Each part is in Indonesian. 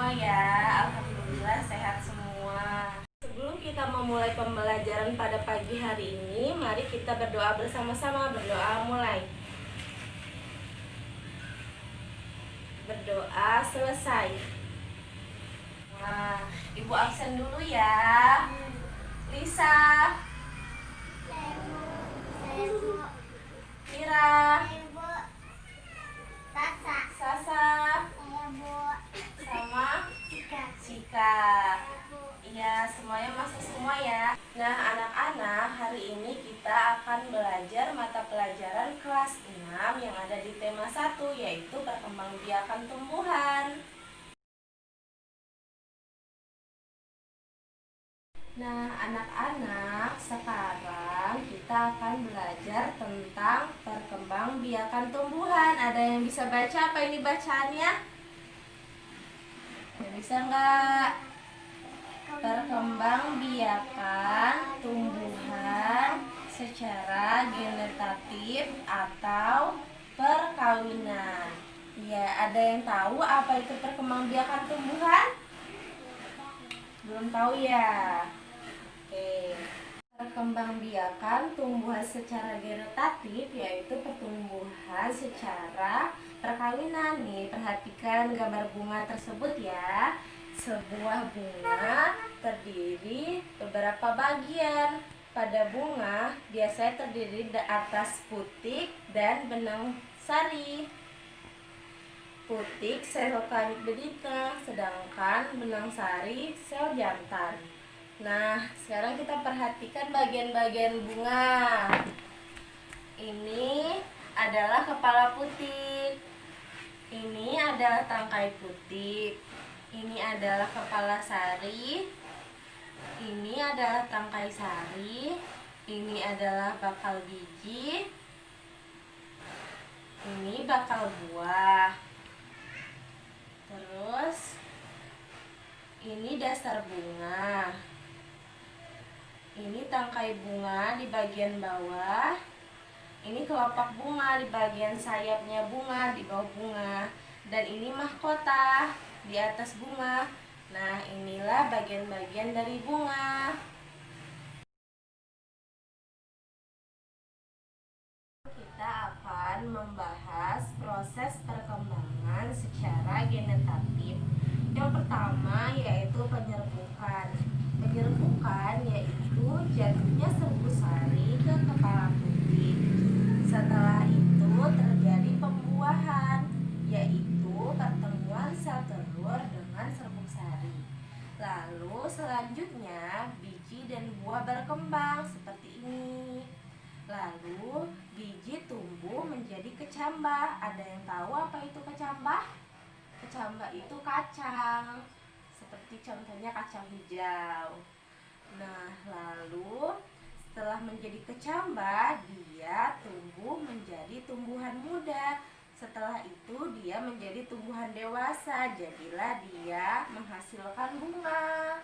semua ya. Alhamdulillah sehat semua. Sebelum kita memulai pembelajaran pada pagi hari ini, mari kita berdoa bersama-sama. Berdoa mulai. Berdoa selesai. Nah, Ibu absen dulu ya. Lisa, Mira, Sasa, sama Cika. Iya, semuanya masuk semua ya. Nah, anak-anak, hari ini kita akan belajar mata pelajaran kelas 6 yang ada di tema 1, yaitu perkembangbiakan tumbuhan. Nah, anak-anak, sekarang kita akan belajar tentang perkembangbiakan tumbuhan. Ada yang bisa baca apa ini bacaannya? Bisa nggak? Perkembangbiakan tumbuhan secara genetatif atau perkawinan. Ya, ada yang tahu apa itu perkembangbiakan tumbuhan? Belum tahu ya? Oke. Perkembangbiakan tumbuhan secara genetatif yaitu pertumbuhan secara perkawinan. Nih, perhatikan gambar bunga tersebut ya. Sebuah bunga terdiri beberapa bagian. Pada bunga biasanya terdiri di atas putik dan benang sari. Putik sel kamit betina, sedangkan benang sari sel jantan. Nah, sekarang kita perhatikan bagian-bagian bunga. Ini adalah kepala putik. Ini adalah tangkai putik. Ini adalah kepala sari. Ini adalah tangkai sari. Ini adalah bakal biji. Ini bakal buah. Terus ini dasar bunga. Ini tangkai bunga di bagian bawah. Ini kelopak bunga di bagian sayapnya bunga, di bawah bunga. Dan ini mahkota di atas bunga. Nah, inilah bagian-bagian dari bunga. Kita akan membahas proses perkembangan secara genetatif. Yang pertama yaitu penyerbukan. Penyerbukan yaitu jatuhnya serbuk sari ke kepala putik. Setelah itu terjadi pembuahan, yaitu pertemuan sel telur dengan serbuk sari. Lalu selanjutnya biji dan buah berkembang seperti ini. Lalu biji tumbuh menjadi kecambah. Ada yang tahu apa itu kecambah? Kecambah itu kacang, seperti contohnya kacang hijau. Nah, lalu setelah menjadi kecambah, dia tumbuh menjadi tumbuhan muda. Setelah itu dia menjadi tumbuhan dewasa. Jadilah dia menghasilkan bunga.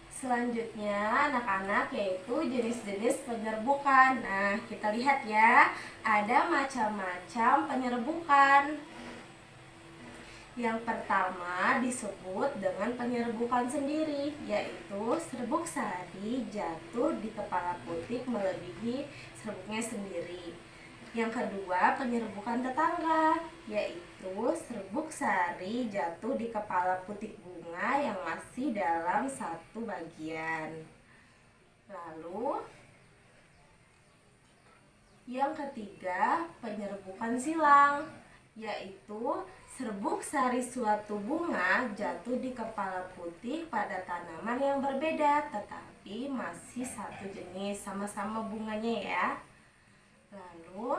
Selanjutnya anak-anak yaitu jenis-jenis penyerbukan. Nah, kita lihat ya, ada macam-macam penyerbukan. Yang pertama disebut dengan penyerbukan sendiri, yaitu serbuk sari jatuh di kepala putik melebihi serbuknya sendiri. Yang kedua penyerbukan tetangga, yaitu serbuk sari jatuh di kepala putik bunga yang masih dalam satu bagian. Lalu yang ketiga penyerbukan silang, yaitu serbuk sari suatu bunga jatuh di kepala putik pada tanaman yang berbeda tetapi masih satu jenis, sama-sama bunganya ya. Lalu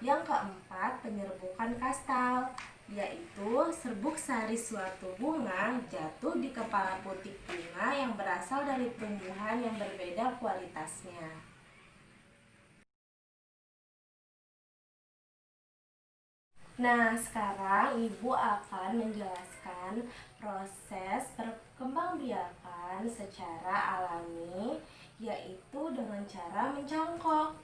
yang keempat penyerbukan kastal, yaitu serbuk sari suatu bunga jatuh di kepala putik bunga yang berasal dari tumbuhan yang berbeda kualitasnya. Nah, sekarang Ibu akan menjelaskan proses perkembangbiakan secara alami, yaitu dengan cara mencangkok.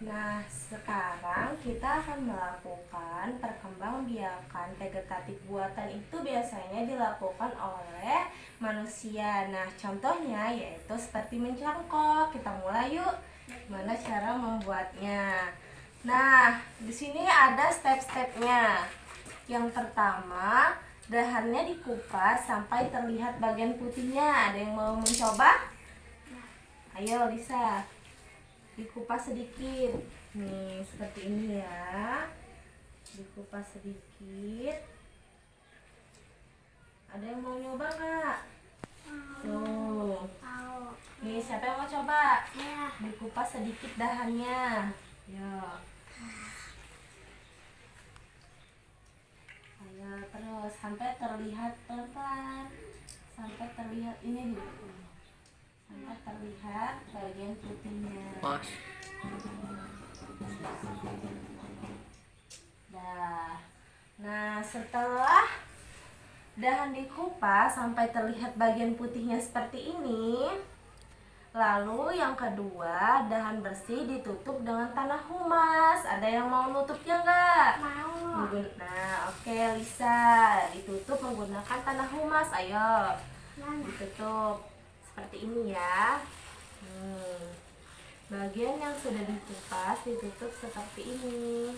Nah, sekarang kita akan melakukan perkembangbiakan vegetatif buatan. Itu biasanya dilakukan oleh manusia. Nah, contohnya yaitu seperti mencangkok. Kita mulai yuk. Gimana cara membuatnya? Nah, di sini ada step-stepnya. Yang pertama, dahannya dikupas sampai terlihat bagian putihnya. Ada yang mau mencoba? Ayo, Lisa. Dikupas sedikit nih seperti ini ya, dikupas sedikit. Ada yang mau nyoba nggak? Tuh nih, siapa yang mau coba? Dikupas sedikit dahannya. Yo, ayo terus sampai terlihat pelan-pelan, sampai terlihat ini dulu, sampai terlihat bagian putihnya. Nah, setelah dahan dikupas sampai terlihat bagian putihnya seperti ini, lalu yang kedua, dahan bersih ditutup dengan tanah humas. Ada yang mau nutupnya nggak? Mau. Nah, oke Lisa, ditutup menggunakan tanah humas. Ayo, ditutup seperti ini ya. Bagian yang sudah dikupas ditutup seperti ini.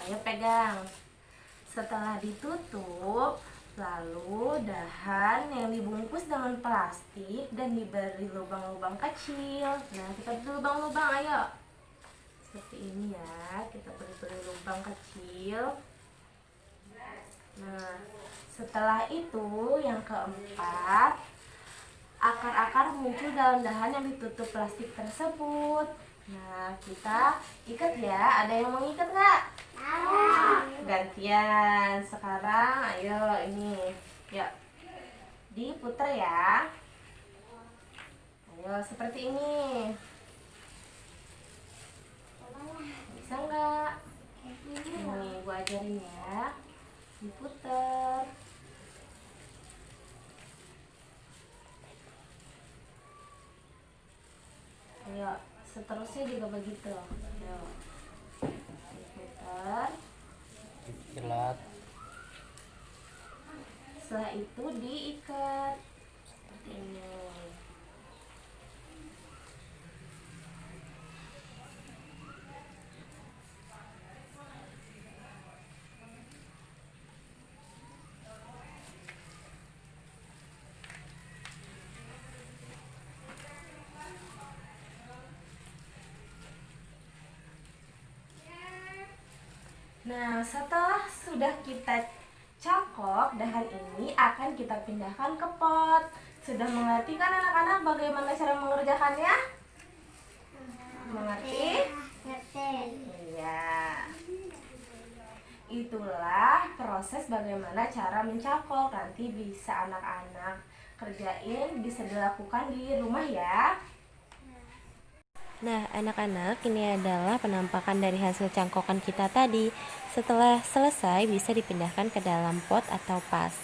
Ayo pegang. Setelah ditutup, lalu dahan yang dibungkus dengan plastik dan diberi lubang-lubang kecil. Nah, kita beri lubang-lubang, ayo. Seperti ini ya, kita beri lubang kecil. Nah, setelah itu yang keempat, akar-akar muncul dalam dahan yang ditutup plastik tersebut. Nah, kita ikat ya. Ada yang mau ikat nggak? Gantian. Sekarang ayo ini. Yuk. Diputar ya. Ayo seperti ini. Bisa nggak? Nih, gua ajarin ya. Diputar. Ayo, seterusnya juga begitu. Ayo. Diputar. Kilat. Setelah itu diikat seperti ini. Nah, setelah sudah kita cangkok, dahan ini akan kita pindahkan ke pot. Sudah mengerti kan anak-anak bagaimana cara mengerjakannya? Mengerti? Iya. Itulah proses bagaimana cara mencangkok. Nanti bisa anak-anak kerjain, bisa dilakukan di rumah ya. Nah, anak-anak, ini adalah penampakan dari hasil cangkokan kita tadi. Setelah selesai, bisa dipindahkan ke dalam pot atau vas.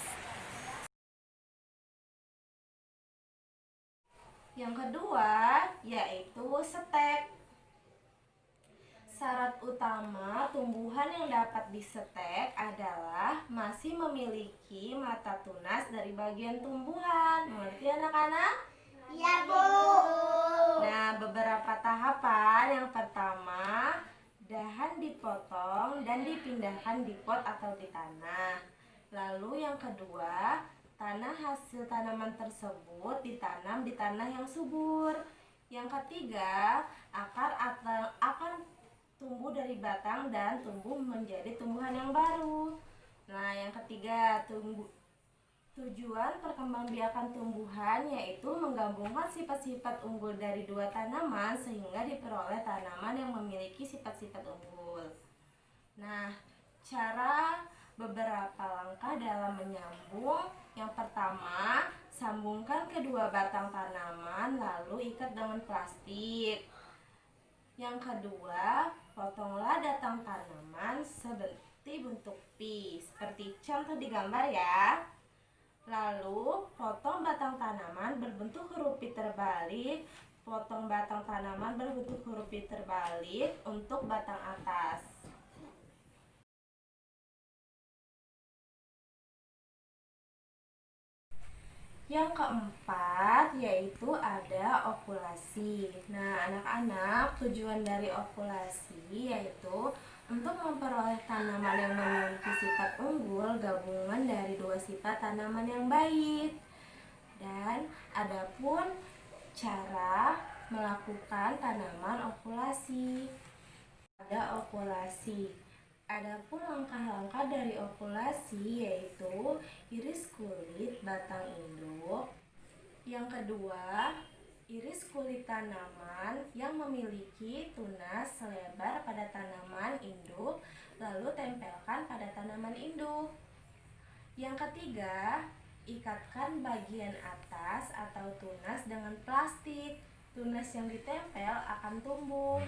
Yang kedua, yaitu setek. Syarat utama tumbuhan yang dapat disetek adalah masih memiliki mata tunas dari bagian tumbuhan. Mengerti anak-anak? Iya, Bu. Nah, beberapa tahapan. Yang pertama, dahan dipotong dan dipindahkan di pot atau di tanah. Lalu yang kedua, tanah hasil tanaman tersebut ditanam di tanah yang subur. Yang ketiga, akar akan tumbuh dari batang dan tumbuh menjadi tumbuhan yang baru. Nah, yang ketiga, tujuan perkembangbiakan tumbuhan yaitu menggabungkan sifat-sifat unggul dari dua tanaman sehingga diperoleh tanaman yang memiliki sifat-sifat unggul. Nah, cara beberapa langkah dalam menyambung. Yang pertama, sambungkan kedua batang tanaman lalu ikat dengan plastik. Yang kedua, potonglah batang tanaman seperti bentuk P, seperti contoh di gambar ya. Lalu, potong batang tanaman berbentuk huruf V terbalik. Potong batang tanaman berbentuk huruf V terbalik untuk batang atas. Yang keempat yaitu ada okulasi. Nah, anak-anak, tujuan dari okulasi yaitu untuk memperoleh tanaman yang memiliki sifat unggul gabungan dari dua sifat tanaman yang baik. Dan adapun cara melakukan tanaman okulasi. Ada okulasi. Adapun langkah-langkah dari okulasi yaitu iris kulit batang induk. Yang kedua, iris kulit tanaman yang memiliki tunas selebar pada tanaman induk, lalu tempelkan pada tanaman induk. Yang ketiga, ikatkan bagian atas atau tunas dengan plastik. Tunas yang ditempel akan tumbuh.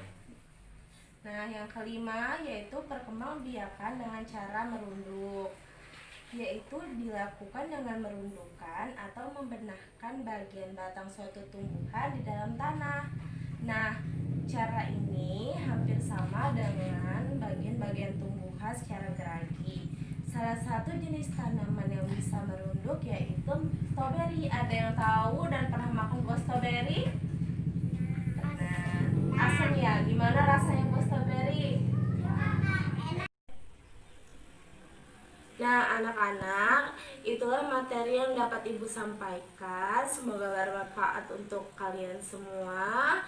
Nah, yang kelima yaitu perkembangbiakan dengan cara merunduk, yaitu dilakukan dengan merundukkan atau membenahkan bagian batang suatu tumbuhan di dalam tanah. Nah, cara ini hampir sama dengan bagian-bagian tumbuhan secara geragi. Salah satu jenis tanaman yang bisa merunduk yaitu stroberi. Ada yang tahu dan pernah makan buah stroberi? Nah, asam ya. Gimana rasanya buah stroberi? Nah, anak-anak, itulah materi yang dapat Ibu sampaikan. Semoga bermanfaat untuk kalian semua.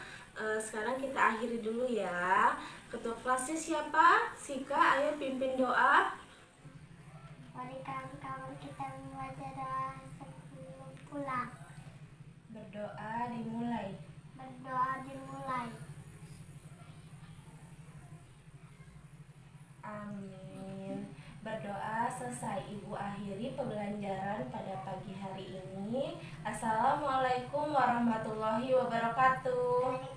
Sekarang kita akhiri dulu ya. Ketua kelasnya siapa? Sika, ayo pimpin doa. Mari kawan-kawan kita membaca doa sebelum pulang. Berdoa dimulai. Berdoa dimulai. Amin. Berdoa selesai. Ibu akhiri pembelajaran pada pagi hari ini. Assalamualaikum warahmatullahi wabarakatuh.